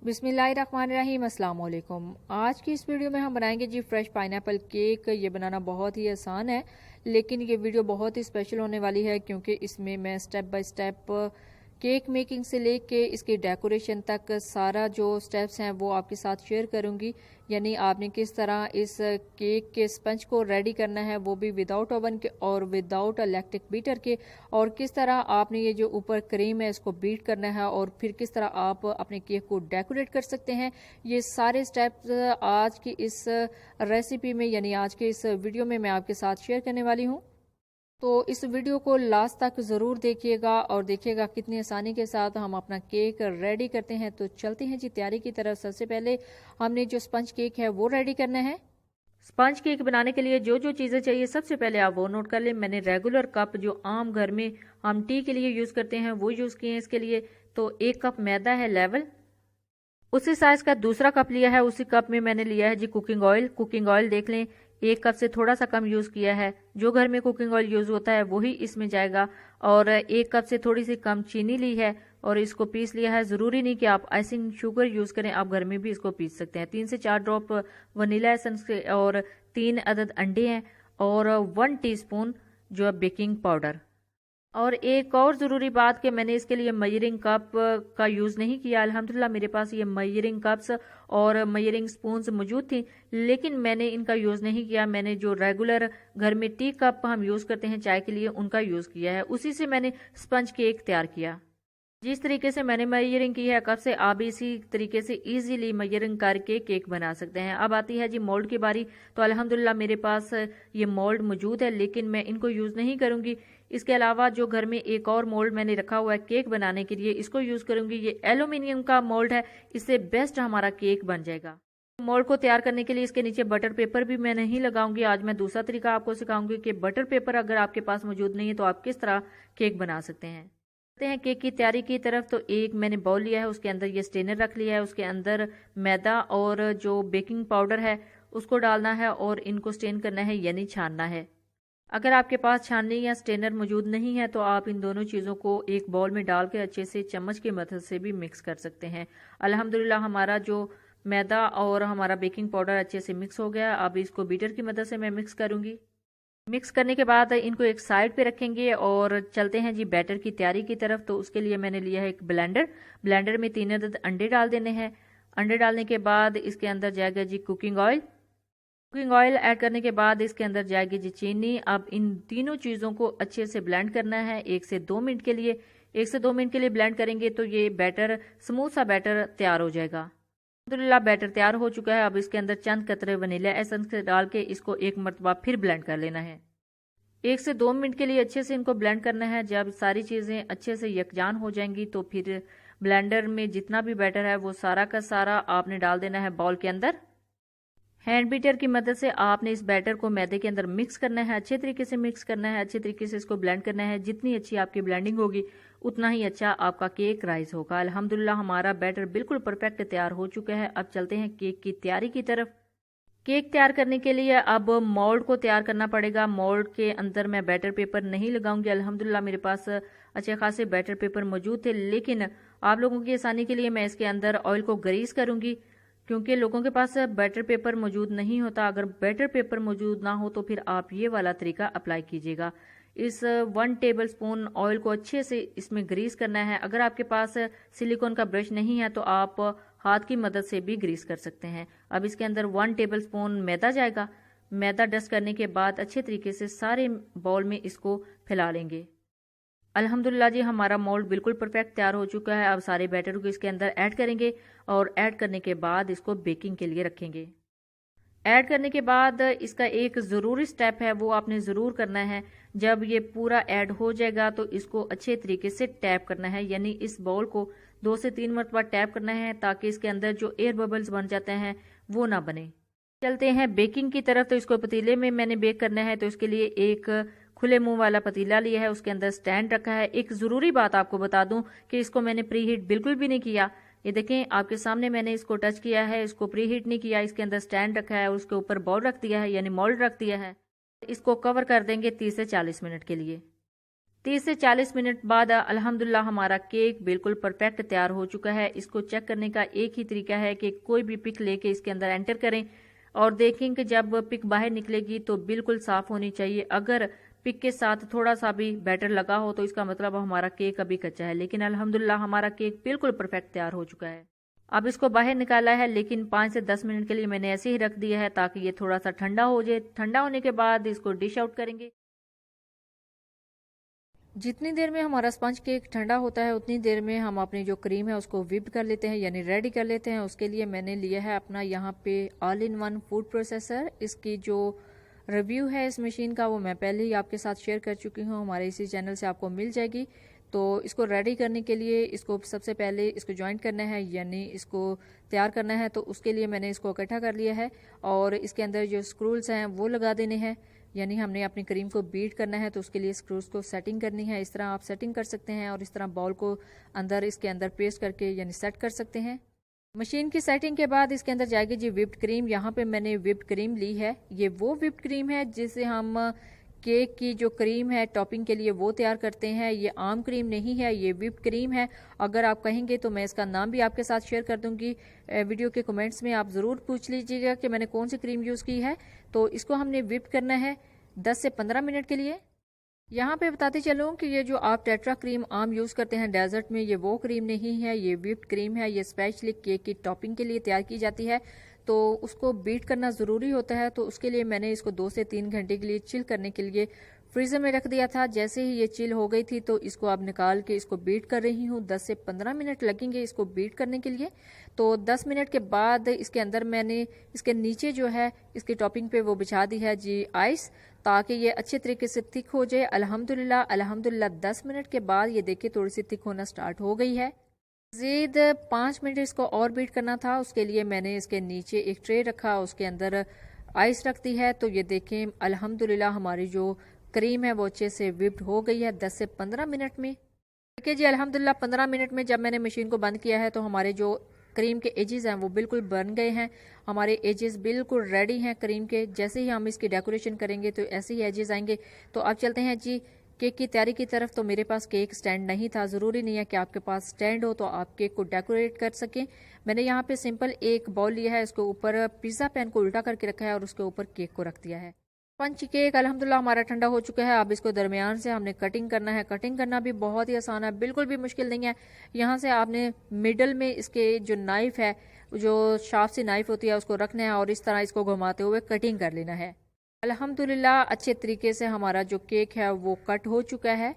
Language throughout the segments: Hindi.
बिस्मिल्लाहिर्रहमानिर्रहीम, अस्सलाम वालेकुम। आज की इस वीडियो में हम बनाएंगे जी फ्रेश पाइनएप्पल केक। ये बनाना बहुत ही आसान है, लेकिन ये वीडियो बहुत ही स्पेशल होने वाली है क्योंकि इसमें मैं step by step cake making से लेके इसकी डेकोरेशन तक सारा जो स्टेप्स हैं वो आपके साथ शेयर करूंगी। यानी आपने किस तरह इस केक के स्पंज को रेडी करना है, वो भी विदाउट ओवन के और विदाउट इलेक्ट्रिक बीटर के, और किस तरह आपने ये जो ऊपर क्रीम है इसको बीट करना है और फिर किस तरह आप अपने केक को डेकोरेट कर सकते हैं। ये सारे स्टेप्स आज की इस रेसिपी में यानी आज के इस वीडियो में मैं आपके साथ शेयर करने वाली हूँ। तो इस वीडियो को लास्ट तक ज़रूर देखिएगा और देखिएगा कितनी आसानी के साथ हम अपना केक रेडी करते हैं। तो चलते हैं जी तैयारी की तरफ। सबसे पहले हमने जो स्पंज केक है वो रेडी करना है। स्पंज केक बनाने के लिए जो जो चीज़ें चाहिए सबसे पहले आप वो नोट कर लें। मैंने रेगुलर कप जो आम घर में हम टी के लिए यूज़ करते हैं वो यूज़ किए हैं इसके लिए। तो 1 कप मैदा है लेवल, उसी साइज़ का दूसरा कप लिया है। उसी कप में मैंने लिया है जी कुकिंग ऑयल। कुकिंग ऑयल देख लें 1 कप से थोड़ा सा कम यूज़ किया है। जो घर में कुकिंग ऑयल यूज़ होता है वही इसमें जाएगा। और 1 कप से थोड़ी सी कम चीनी ली है और इसको पीस लिया है। ज़रूरी नहीं कि आप आइसिंग शुगर यूज़ करें, आप घर में भी इसको पीस सकते हैं। 3 से 4 ड्रॉप वनीला एसेंस के और 3 अदद अंडे हैं और 1 टीस्पून जो है बेकिंग पाउडर। और एक और ज़रूरी बात कि मैंने इसके लिए मेजरिंग कप का यूज़ नहीं किया। अल्हम्दुलिल्लाह मेरे पास ये मेजरिंग कप्स और मेजरिंग स्पून्स मौजूद थी, लेकिन मैंने इनका यूज़ नहीं किया। मैंने जो रेगुलर घर में टी कप हम यूज़ करते हैं चाय के लिए उनका यूज़ किया है। उसी से मैंने स्पंज केक तैयार किया। जिस तरीके से मैंने मेजरिंग की है कप से, आप इसी तरीके से इजीली मेजरिंग करके केक बना सकते हैं। अब आती है जी मोल्ड की बारी। तो अल्हम्दुलिल्लाह मेरे पास ये मोल्ड मौजूद है, लेकिन मैं इनको यूज़ नहीं करूँगी। इसके अलावा जो घर में एक और मोल्ड मैंने रखा हुआ है केक बनाने के लिए, इसको यूज़ करूँगी। ये एल्यूमिनियम का मोल्ड है, इससे बेस्ट हमारा केक बन जाएगा। मोल्ड को तैयार करने के लिए इसके नीचे बटर पेपर भी मैं नहीं लगाऊंगी। आज मैं दूसरा तरीका आपको सिखाऊंगी कि बटर पेपर अगर आपके पास मौजूद नहीं है तो आप किस तरह केक बना सकते हैं। हैं केक की तैयारी की तरफ। तो एक मैंने बाउल लिया है, उसके अंदर ये स्टेनर रख लिया है, उसके अंदर मैदा और जो बेकिंग पाउडर है उसको डालना है और इनको स्टेन करना है यानी छानना है। अगर आपके पास छाननी या स्टेनर मौजूद नहीं है तो आप इन दोनों चीज़ों को एक बाउल में डाल के अच्छे से चम्मच की मदद से भी मिक्स कर सकते हैं। अल्हम्दुलिल्लाह हमारा जो मैदा और हमारा बेकिंग पाउडर अच्छे से मिक्स हो गया। अब इसको बीटर की मदद से मैं मिक्स करूँगी। मिक्स करने के बाद इनको एक साइड पे रखेंगे और चलते हैं जी बैटर की तैयारी की तरफ। तो उसके लिए मैंने लिया है एक ब्लेंडर। ब्लेंडर में 3 अदद अंडे डाल देने हैं। अंडे डालने के बाद इसके अंदर जाएगा जी cooking oil. Cooking oil add करने के बाद इसके अंदर जाएगी जी चीनी। अब इन तीनों चीज़ों को अच्छे से ब्लेंड करना है 1 से 2 मिनट के लिए। 1 से 2 मिनट के लिए ब्लेंड करेंगे तो ये बैटर स्मूथ सा बैटर तैयार हो जाएगा। अल्हम्दुलिल्लाह बैटर तैयार हो चुका है। अब इसके अंदर चंद कतरे वनीला एसेंस डाल के इसको एक मरतबा फिर ब्लेंड कर लेना है। 1 से 2 मिनट के लिए अच्छे से इनको ब्लेंड करना है। जब सारी चीज़ें अच्छे से यकजान हो जाएंगी तो फिर ब्लेंडर में जितना भी बैटर है वो सारा का सारा आपने डाल देना है बाउल के अंदर। हैंड बीटर की मदद से आपने इस बैटर को मैदे के अंदर मिक्स करना है, अच्छे तरीके से मिक्स करना है, अच्छे तरीके से इसको ब्लेंड करना है। जितनी अच्छी आपकी ब्लेंडिंग होगी उतना ही अच्छा आपका केक राइज होगा। अल्हम्दुलिल्लाह हमारा बैटर बिल्कुल परफेक्ट तैयार हो चुका है। अब चलते हैं केक की तैयारी की तरफ। केक तैयार करने के लिए अब मोल्ड को तैयार करना पड़ेगा। मोल्ड के अंदर मैं बैटर पेपर नहीं लगाऊंगी। अल्हम्दुलिल्लाह मेरे पास अच्छे खासे बैटर पेपर मौजूद थे, लेकिन आप लोगों की आसानी के लिए मैं इसके अंदर ऑयल को ग्रीस करूंगी क्योंकि लोगों के पास बैटर पेपर मौजूद नहीं होता। अगर बैटर पेपर मौजूद ना हो तो फिर आप ये वाला तरीका अप्लाई कीजिएगा। इस 1 टेबल स्पून ऑयल को अच्छे से इसमें ग्रीस करना है। अगर आपके पास सिलिकॉन का ब्रश नहीं है तो आप हाथ की मदद से भी ग्रीस कर सकते हैं। अब इसके अंदर 1 टेबल स्पून मैदा जाएगा। मैदा डस्ट करने के बाद अच्छे तरीके से सारे बाउल में इसको फैला लेंगे। अल्हम्दुलिल्लाह जी हमारा मोल्ड बिल्कुल परफेक्ट तैयार हो चुका है। अब सारे बैटर को इसके अंदर ऐड करेंगे और ऐड करने के बाद इसको बेकिंग के लिए रखेंगे। ऐड करने के बाद इसका एक ज़रूरी स्टेप है वो आपने ज़रूर करना है। जब ये पूरा ऐड हो जाएगा तो इसको अच्छे तरीके से टैप करना है, यानी इस बाउल को 2 से 3 मरतबा टैप करना है ताकि इसके अंदर जो एयर बबल्स बन जाते हैं वो ना बने। चलते हैं बेकिंग की तरफ। तो इसको पतीले में मैंने बेक करना है। तो इसके लिए एक खुले मुंह वाला पतीला लिया है, उसके अंदर स्टैंड रखा है। एक ज़रूरी बात आपको बता दूं कि इसको मैंने प्री हीट बिल्कुल भी नहीं किया। ये देखें आपके सामने मैंने इसको टच किया है, इसको प्री हीट नहीं किया। इसके अंदर स्टैंड रखा है और उसके ऊपर बाउल रख दिया है यानी मोल्ड रख दिया है। इसको कवर कर देंगे 30 से 40 मिनट के लिए। 30 से 40 मिनट बाद अल्हम्दुलिल्लाह हमारा केक बिल्कुल परफेक्ट तैयार हो चुका है। इसको चेक करने का एक ही तरीका है कि कोई भी पिक लेके इसके अंदर एंटर करें और देखें कि जब पिक बाहर निकलेगी तो बिल्कुल साफ होनी चाहिए। अगर पिक के साथ थोड़ा सा भी बैटर लगा हो तो इसका मतलब हमारा केक अभी कच्चा है, लेकिन अल्हम्दुलिल्लाह हमारा केक बिल्कुल परफेक्ट तैयार हो चुका है। अब इसको बाहर निकाला है, लेकिन 5 से 10 मिनट के लिए मैंने ऐसे ही रख दिया है ताकि ये थोड़ा सा ठंडा हो जाए। ठंडा होने के बाद इसको डिश आउट करेंगे। जितनी देर में हमारा स्पंज केक ठंडा होता है उतनी देर में हम अपनी जो क्रीम है उसको व्हिप कर लेते हैं, यानी रेडी कर लेते हैं। उसके लिए मैंने लिया है अपना यहाँ पे all in one food processor. इसकी जो रिव्यू है इस मशीन का वो मैं पहले ही आपके साथ शेयर कर चुकी हूँ, हमारे इसी चैनल से आपको मिल जाएगी। तो इसको रेडी करने के लिए इसको सबसे पहले इसको ज्वाइंट करना है, यानी इसको तैयार करना है। तो उसके लिए मैंने इसको इकट्ठा कर लिया है और इसके अंदर जो स्क्रूल्स हैं वो लगा देने हैं, यानी हमने अपनी क्रीम को बीट करना है तो उसके लिए स्क्रूज को सेटिंग करनी है। इस तरह आप सेटिंग कर सकते हैं और इस तरह बॉल को इसके अंदर पेस्ट करके यानी सेट कर सकते हैं। मशीन की सेटिंग के बाद इसके अंदर जाएगी जी व्हिप्ड क्रीम। यहाँ पे मैंने व्हिप्ड क्रीम ली है। ये वो व्हिप्ड क्रीम है जिसे हम केक की जो क्रीम है टॉपिंग के लिए वो तैयार करते हैं। ये आम क्रीम नहीं है, ये व्हिप्ड क्रीम है। अगर आप कहेंगे तो मैं इसका नाम भी आपके साथ शेयर कर दूंगी। वीडियो के कमेंट्स में आप ज़रूर पूछ लीजिएगा कि मैंने कौन सी क्रीम यूज़ की है। तो इसको हमने व्हिप करना है 10 से 15 मिनट के लिए। यहाँ पे बताते चलूँ कि ये जो आप टेट्रा क्रीम आम यूज़ करते हैं डेजर्ट में, ये वो क्रीम नहीं है, ये व्हिप्ड क्रीम है। ये स्पेशली केक की टॉपिंग के लिए तैयार की जाती है, तो उसको बीट करना ज़रूरी होता है। तो उसके लिए मैंने इसको 2 से 3 घंटे के लिए चिल करने के लिए फ्रीज़र में रख दिया था। जैसे ही ये चिल हो गई थी तो इसको अब निकाल के इसको बीट कर रही हूँ। 10 से 15 मिनट लगेंगे इसको बीट करने के लिए। तो 10 मिनट के बाद इसके अंदर मैंने इसके नीचे जो है इसकी टॉपिंग पे वो बिछा दी है जी आइस, ताकि ये अच्छे तरीके से थिक हो जाए। अल्हम्दुलिल्लाह 10 मिनट के बाद ये देखिए थोड़ी सी थिक होना स्टार्ट हो गई है। मज़ीद 5 मिनट इसको और बीट करना था। उसके लिए मैंने इसके नीचे एक ट्रे रखा, उसके अंदर आइस रख दी है। तो ये देखें अल्हम्दुलिल्लाह हमारी जो क्रीम है वो अच्छे से व्हिप्ड हो गई है 10 से 15 मिनट में। देखिए जी अल्हम्दुलिल्लाह 15 मिनट में जब मैंने मशीन को बंद किया है तो हमारे जो क्रीम के एजेस हैं वो बिल्कुल बन गए हैं। हमारे एजेस बिल्कुल रेडी हैं क्रीम के। जैसे ही हम इसकी डेकोरेशन करेंगे तो ऐसे ही एजेस आएंगे। तो अब चलते हैं जी केक की तैयारी की तरफ। तो मेरे पास केक स्टैंड नहीं था, ज़रूरी नहीं है कि आपके पास स्टैंड हो तो आप केक को डेकोरेट कर सकें। मैंने यहाँ पे सिंपल एक बाउल लिया है, इसके ऊपर पिज़्ज़ा पैन को उल्टा करके रखा है और उसके ऊपर केक को रख दिया है। पंच केक अल्हम्दुलिल्लाह हमारा ठंडा हो चुका है। अब इसको दरमियान से हमने कटिंग करना है। कटिंग करना भी बहुत ही आसान है, बिल्कुल भी मुश्किल नहीं है। यहाँ से आपने मिडल में इसके जो नाइफ है, जो शार्प सी नाइफ होती है उसको रखना है और इस तरह इसको घुमाते हुए कटिंग कर लेना है। अल्हम्दुलिल्लाह अच्छे तरीके से हमारा जो केक है वो कट हो चुका है।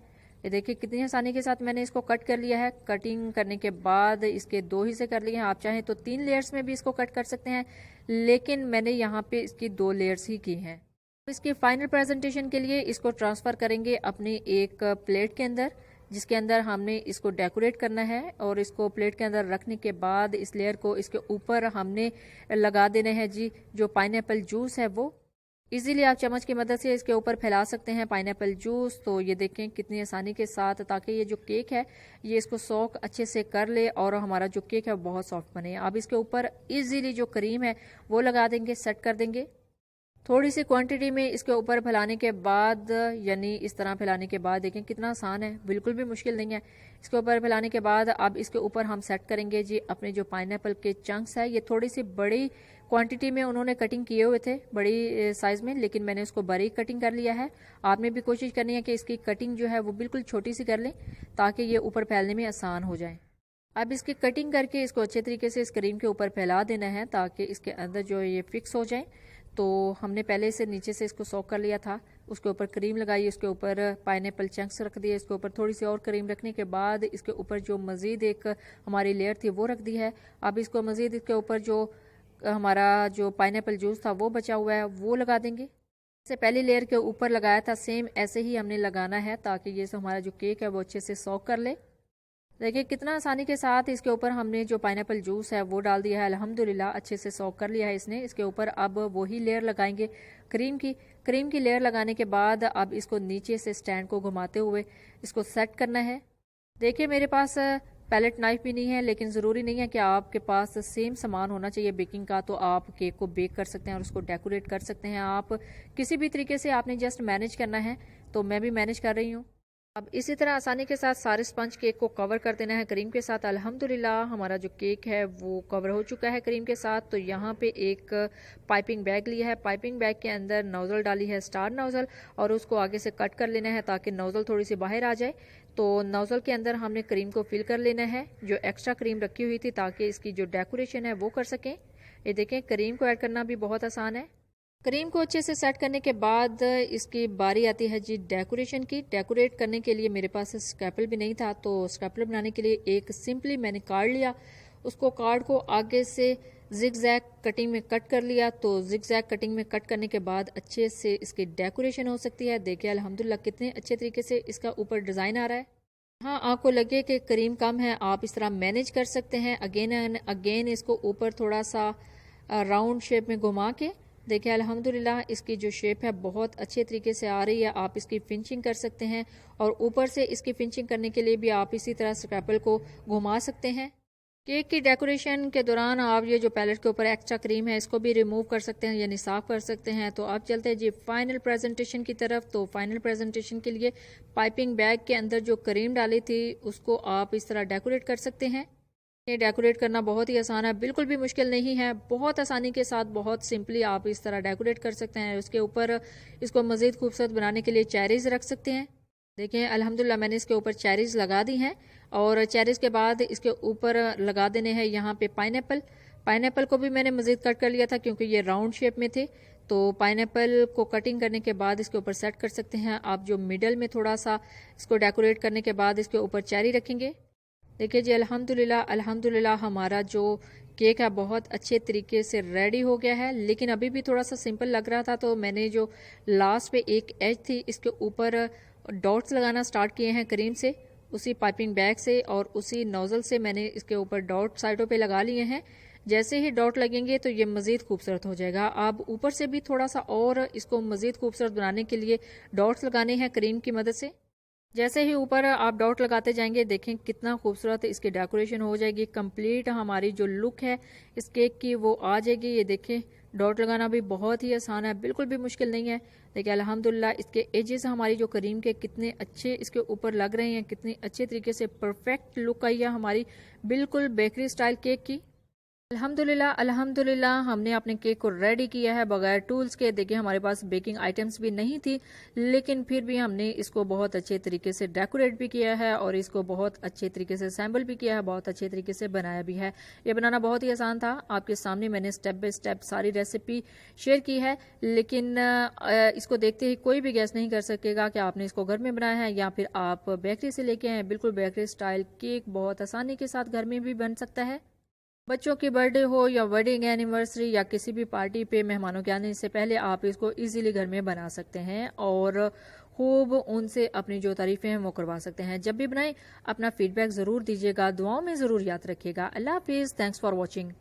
ये देखिए कितनी आसानी के साथ मैंने इसको कट कर लिया है। कटिंग करने के बाद इसके 2 हिस्से कर लिए हैं। आप चाहें तो 3 लेयर्स में भी इसको कट कर सकते हैं, लेकिन मैंने यहाँ पे इसकी 2 लेयर्स ही की हैं। इसके फाइनल प्रेजेंटेशन के लिए इसको ट्रांसफ़र करेंगे अपनी एक प्लेट के अंदर, जिसके अंदर हमने इसको डेकोरेट करना है। और इसको प्लेट के अंदर रखने के बाद इस लेयर को इसके ऊपर हमने लगा देना है जी जो पाइनएप्पल जूस है वो। इजीली आप चम्मच की मदद से इसके ऊपर फैला सकते हैं पाइनएप्पल जूस। तो ये देखें कितनी आसानी के साथ, ताकि ये जो केक है ये इसको सॉक अच्छे से कर ले और हमारा जो केक है बहुत सॉफ्ट बने। अब इसके ऊपर इजीली जो क्रीम है वो लगा देंगे, सेट कर देंगे। थोड़ी सी क्वांटिटी में इसके ऊपर फैलाने के बाद, यानी इस तरह फैलाने के बाद देखें कितना आसान है, बिल्कुल भी मुश्किल नहीं है। इसके ऊपर फैलाने के बाद अब इसके ऊपर हम सेट करेंगे जी अपने जो पाइनएप्पल के चंक्स है। ये थोड़ी सी बड़ी क्वांटिटी में उन्होंने कटिंग किए हुए थे, बड़ी साइज़ में, लेकिन मैंने उसको बारीक कटिंग कर लिया है। आपने भी कोशिश करनी है कि इसकी कटिंग जो है वो बिल्कुल छोटी सी कर लें ताकि ये ऊपर फैलने में आसान हो जाए। अब इसकी कटिंग करके इसको अच्छे तरीके से इस क्रीम के ऊपर फैला देना है ताकि इसके अंदर जो ये फिक्स हो जाए। तो हमने पहले से नीचे से इसको सॉक कर लिया था, उसके ऊपर क्रीम लगाई, उसके ऊपर पाइनएप्पल चंक्स रख दिए, इसके ऊपर थोड़ी सी और क्रीम रखने के बाद इसके ऊपर जो मज़ीद एक हमारी लेयर थी वो रख दी है। अब इसको मज़ीद इसके ऊपर जो हमारा जो पाइनएप्पल जूस था वो बचा हुआ है वो लगा देंगे। इससे पहली लेयर के ऊपर लगाया था सेम ऐसे ही हमने लगाना है ताकि ये हमारा जो केक है वो अच्छे से सॉक कर ले। देखिए कितना आसानी के साथ इसके ऊपर हमने जो पाइनएप्पल जूस है वो डाल दिया है। अल्हम्दुलिल्लाह अच्छे से सॉक कर लिया है इसने। इसके ऊपर अब वही लेयर लगाएंगे क्रीम की लेयर लगाने के बाद अब इसको नीचे से स्टैंड को घुमाते हुए इसको सेट करना है। देखिए मेरे पास पैलेट नाइफ भी नहीं है, लेकिन ज़रूरी नहीं है कि आपके पास सेम सामान होना चाहिए बेकिंग का, तो आप केक को बेक कर सकते हैं और उसको डेकोरेट कर सकते हैं। आप किसी भी तरीके से आपने जस्ट मैनेज करना है, तो मैं भी मैनेज कर रही हूँ। अब इसी तरह आसानी के साथ सारे स्पंज केक को कवर कर देना है क्रीम के साथ। अल्हम्दुलिल्लाह हमारा जो केक है वो कवर हो चुका है क्रीम के साथ। तो यहाँ पे एक पाइपिंग बैग लिया है, पाइपिंग बैग के अंदर नोज़ल डाली है, स्टार नोज़ल, और उसको आगे से कट कर लेना है ताकि नोज़ल थोड़ी सी बाहर आ जाए। तो नोज़ल के अंदर हमने क्रीम को फिल कर लेना है, जो एक्स्ट्रा क्रीम रखी हुई थी, ताकि इसकी जो डेकोरेशन है वो कर सकें। ये देखें, क्रीम को ऐड करना भी बहुत आसान है। क्रीम को अच्छे से सेट करने के बाद इसकी बारी आती है जी डेकोरेशन की। डेकोरेट करने के लिए मेरे पास स्क्रैपल भी नहीं था, तो स्क्रैपल बनाने के लिए एक सिंपली मैंने कार्ड लिया, उसको कार्ड को आगे से जिग-जैग कटिंग में कट कर लिया। तो जिग-जैग कटिंग में कट करने के बाद अच्छे से इसकी डेकोरेशन हो सकती है। देखिए अल्हम्दुलिल्लाह कितने अच्छे तरीके से इसका ऊपर डिज़ाइन आ रहा है। हाँ, आपको लगे कि क्रीम कम है, आप इस तरह मैनेज कर सकते हैं। अगेन एंड अगेन इसको ऊपर थोड़ा सा राउंड शेप में घुमा के देखिए अल्हम्दुलिल्लाह इसकी जो शेप है बहुत अच्छे तरीके से आ रही है। आप इसकी फिनिशिंग कर सकते हैं, और ऊपर से इसकी फिनिशिंग करने के लिए भी आप इसी तरह स्क्रैपल को घुमा सकते हैं। केक की डेकोरेशन के दौरान आप ये जो पैलेट के ऊपर एक्स्ट्रा क्रीम है इसको भी रिमूव कर सकते हैं, यानी साफ कर सकते हैं। तो आप चलते हैं जी फाइनल प्रेजेंटेशन की तरफ। तो फाइनल प्रेजेंटेशन के लिए पाइपिंग बैग के अंदर जो क्रीम डाली थी उसको आप इस तरह डेकोरेट कर सकते हैं। ये डेकोरेट करना बहुत ही आसान है, बिल्कुल भी मुश्किल नहीं है। बहुत आसानी के साथ बहुत सिंपली आप इस तरह डेकोरेट कर सकते हैं। उसके ऊपर इसको मज़ीद खूबसूरत बनाने के लिए चेरीज़ रख सकते हैं। देखिए अल्हम्दुलिल्लाह मैंने इसके ऊपर चेरीज़ लगा दी हैं, और चेरीज़ के बाद इसके ऊपर लगा देने हैं यहाँ पे पाइनएप्पल। पाइनएप्पल को भी मैंने मज़ीद कट कर लिया था क्योंकि ये राउंड शेप में थे। तो पाइनएप्पल को कटिंग करने के बाद इसके ऊपर सेट कर सकते हैं आप। जो मिडल में थोड़ा सा इसको डेकोरेट करने के बाद इसके ऊपर चेरी रखेंगे। देखिए जी अल्हम्दुलिल्लाह अल्हम्दुलिल्लाह हमारा जो केक है बहुत अच्छे तरीके से रेडी हो गया है। लेकिन अभी भी थोड़ा सा सिंपल लग रहा था, तो मैंने जो लास्ट पे एक एज थी इसके ऊपर डॉट्स लगाना स्टार्ट किए हैं क्रीम से, उसी पाइपिंग बैग से और उसी नोज़ल से मैंने इसके ऊपर डॉट साइडों पे लगा लिए हैं। जैसे ही डॉट लगेंगे तो ये मज़ीद खूबसूरत हो जाएगा। आप ऊपर से भी थोड़ा सा और इसको मज़ीद खूबसूरत बनाने के लिए डॉट्स लगाने हैं क्रीम की मदद से। जैसे ही ऊपर आप डॉट लगाते जाएंगे देखें कितना खूबसूरत इसकी डेकोरेशन हो जाएगी। कंप्लीट हमारी जो लुक है इस केक की वो आ जाएगी। ये देखें डॉट लगाना भी बहुत ही आसान है, बिल्कुल भी मुश्किल नहीं है। देखिए अल्हम्दुलिल्लाह इसके एजेस हमारी जो क्रीम के कितने अच्छे इसके ऊपर लग रहे हैं, कितने अच्छे तरीके से परफेक्ट लुक आई है हमारी बिल्कुल बेकरी स्टाइल केक की। अल्हम्दुलिल्लाह अल्हम्दुलिल्लाह हमने अपने केक को रेडी किया है बगैर टूल्स के। देखिए हमारे पास बेकिंग आइटम्स भी नहीं थी, लेकिन फिर भी हमने इसको बहुत अच्छे तरीके से डेकोरेट भी किया है और इसको बहुत अच्छे तरीके से सैम्बल भी किया है, बहुत अच्छे तरीके से बनाया भी है। ये बनाना बहुत ही आसान था। आपके सामने मैंने स्टेप बाय स्टेप सारी रेसिपी शेयर की है, लेकिन इसको देखते ही कोई भी गेस नहीं कर सकेगा कि आपने इसको घर में बनाया है या फिर आप बेकरी से लेके आए। बिल्कुल बेकरी स्टाइल केक बहुत आसानी के साथ घर में भी बन सकता है। बच्चों की बर्थडे हो या वेडिंग एनिवर्सरी या किसी भी पार्टी पे मेहमानों के आने से पहले आप इसको इजीली घर में बना सकते हैं और खूब उनसे अपनी जो तारीफें हैं वो करवा सकते हैं। जब भी बनाएं अपना फीडबैक ज़रूर दीजिएगा, दुआओं में ज़रूर याद रखिएगा। अल्लाह हाफिज़, थैंक्स फॉर वॉचिंग।